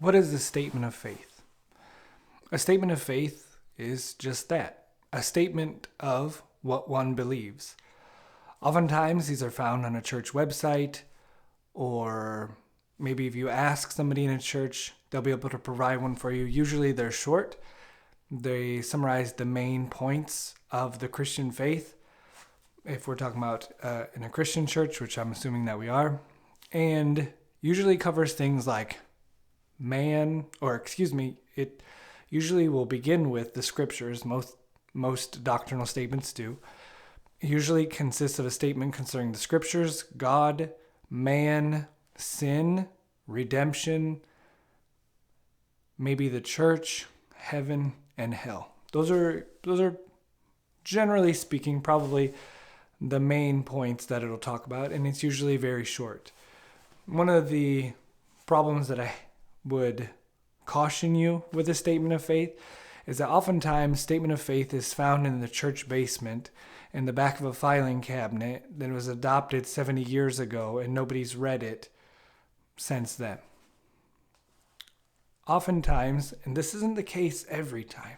What is a statement of faith? A statement of faith is just that, a statement of what one believes. Oftentimes, these are found on a church website, or maybe if you ask somebody in a church, they'll be able to provide one for you. Usually they're short. They summarize the main points of the Christian faith, if we're talking about in a Christian church, which I'm assuming that we are, and usually covers things like it usually will begin with the scriptures. Most doctrinal statements do. It usually consists of a statement concerning the scriptures, God, man, sin, redemption, maybe the church, heaven, and hell. Those are generally speaking probably the main points that it'll talk about, and it's usually very short. One of the problems that I would caution you with a statement of faith is that oftentimes statement of faith is found in the church basement in the back of a filing cabinet that was adopted 70 years ago, and nobody's read it since then. Oftentimes, and this isn't the case every time,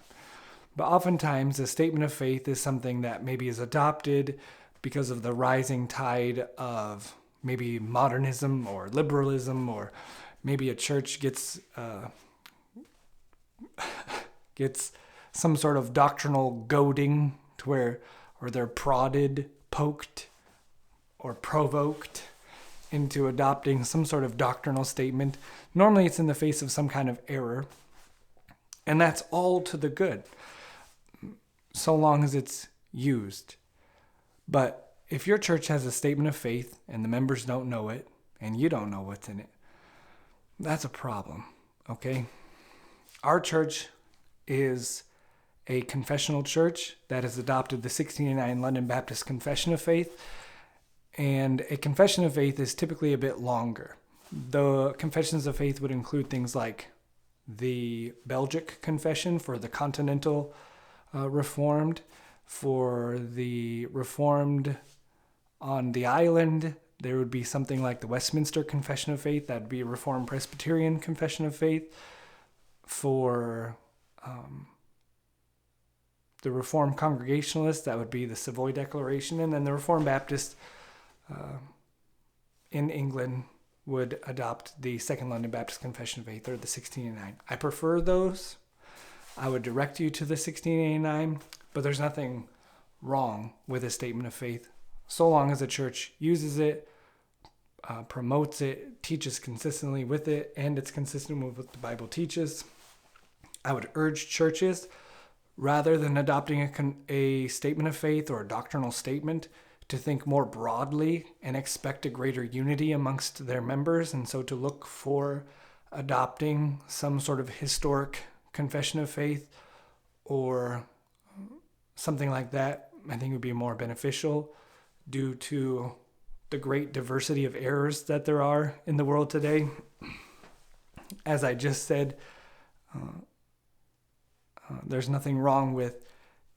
but oftentimes a statement of faith is something that maybe is adopted because of the rising tide of maybe modernism or liberalism, or maybe a church gets some sort of doctrinal goading to where or they're prodded, poked, or provoked into adopting some sort of doctrinal statement. Normally it's in the face of some kind of error, and that's all to the good, so long as it's used. But if your church has a statement of faith and the members don't know it, and you don't know what's in it, that's a problem, okay? Our church is a confessional church that has adopted the 1689 London Baptist Confession of Faith, and a confession of faith is typically a bit longer. The confessions of faith would include things like the Belgic Confession for the Continental Reformed, for the Reformed on the island. There would be something like the Westminster Confession of Faith. That would be a Reformed Presbyterian Confession of Faith. For the Reformed Congregationalists, that would be the Savoy Declaration. And then the Reformed Baptist in England would adopt the Second London Baptist Confession of Faith, or the 1689. I prefer those. I would direct you to the 1689, but there's nothing wrong with a statement of faith, so long as the church uses it, promotes it, teaches consistently with it, and it's consistent with what the Bible teaches. I would urge churches, rather than adopting a statement of faith or a doctrinal statement, to think more broadly and expect a greater unity amongst their members, and so to look for adopting some sort of historic confession of faith or something like that. I think would be more beneficial due to the great diversity of errors that there are in the world today. As I just said, there's nothing wrong with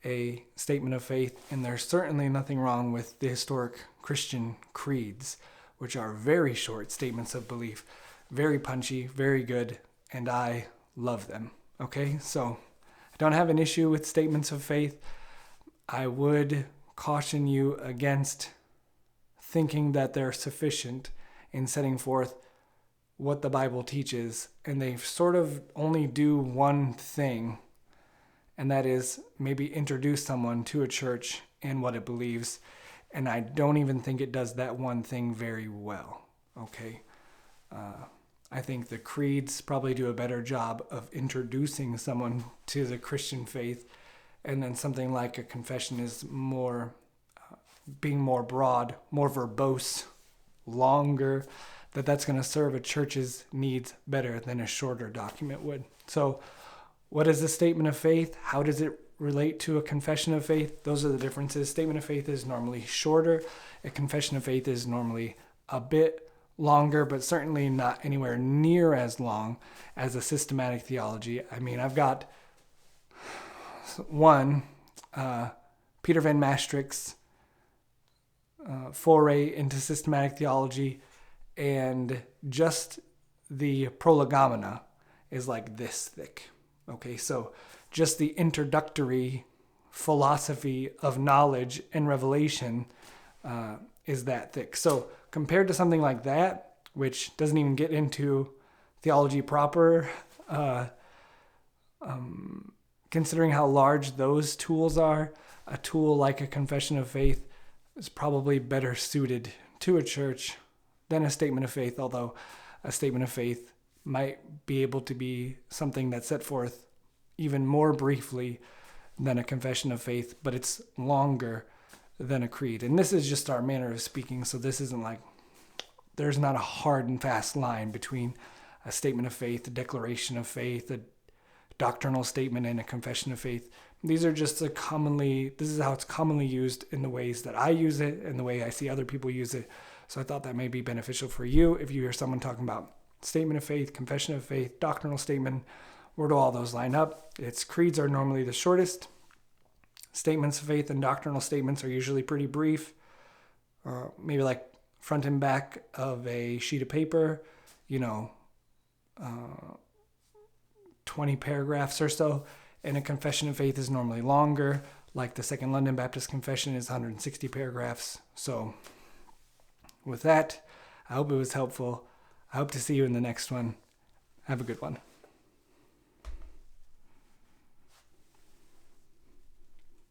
a statement of faith, and there's certainly nothing wrong with the historic Christian creeds, which are very short statements of belief, very punchy, very good, and I love them. Okay, so I don't have an issue with statements of faith. I would caution you against thinking that they're sufficient in setting forth what the Bible teaches, and they sort of only do one thing, and that is maybe introduce someone to a church and what it believes. And I don't even think it does that one thing very well. Okay. I think the creeds probably do a better job of introducing someone to the Christian faith. And then something like a confession is more, being more broad, more verbose, longer, that's going to serve a church's needs better than a shorter document would. So, what is a statement of faith? How does it relate to a confession of faith? Those are the differences. Statement of faith is normally shorter. A confession of faith is normally a bit longer, but certainly not anywhere near as long as a systematic theology. I mean, I've got one, Peter Van Maastricht's foray into systematic theology, and just the Prolegomena is like this thick. Okay, so just the introductory philosophy of knowledge and revelation is that thick. So compared to something like that, which doesn't even get into theology proper, considering how large those tools are, a tool like a confession of faith is probably better suited to a church than a statement of faith, although a statement of faith might be able to be something that's set forth even more briefly than a confession of faith, but it's longer than a creed. And this is just our manner of speaking, so this isn't like, there's not a hard and fast line between a statement of faith, a declaration of faith, a doctrinal statement, and a confession of faith. These are just this is how it's commonly used in the ways that I use it and the way I see other people use it. So I thought that may be beneficial for you if you hear someone talking about statement of faith, confession of faith, doctrinal statement. Where do all those line up? Its creeds are normally the shortest. Statements of faith and doctrinal statements are usually pretty brief, maybe like front and back of a sheet of paper, 20 paragraphs or so. And a confession of faith is normally longer, like the Second London Baptist Confession is 160 paragraphs. So with that, I hope it was helpful. I hope to see you in the next one. Have a good one.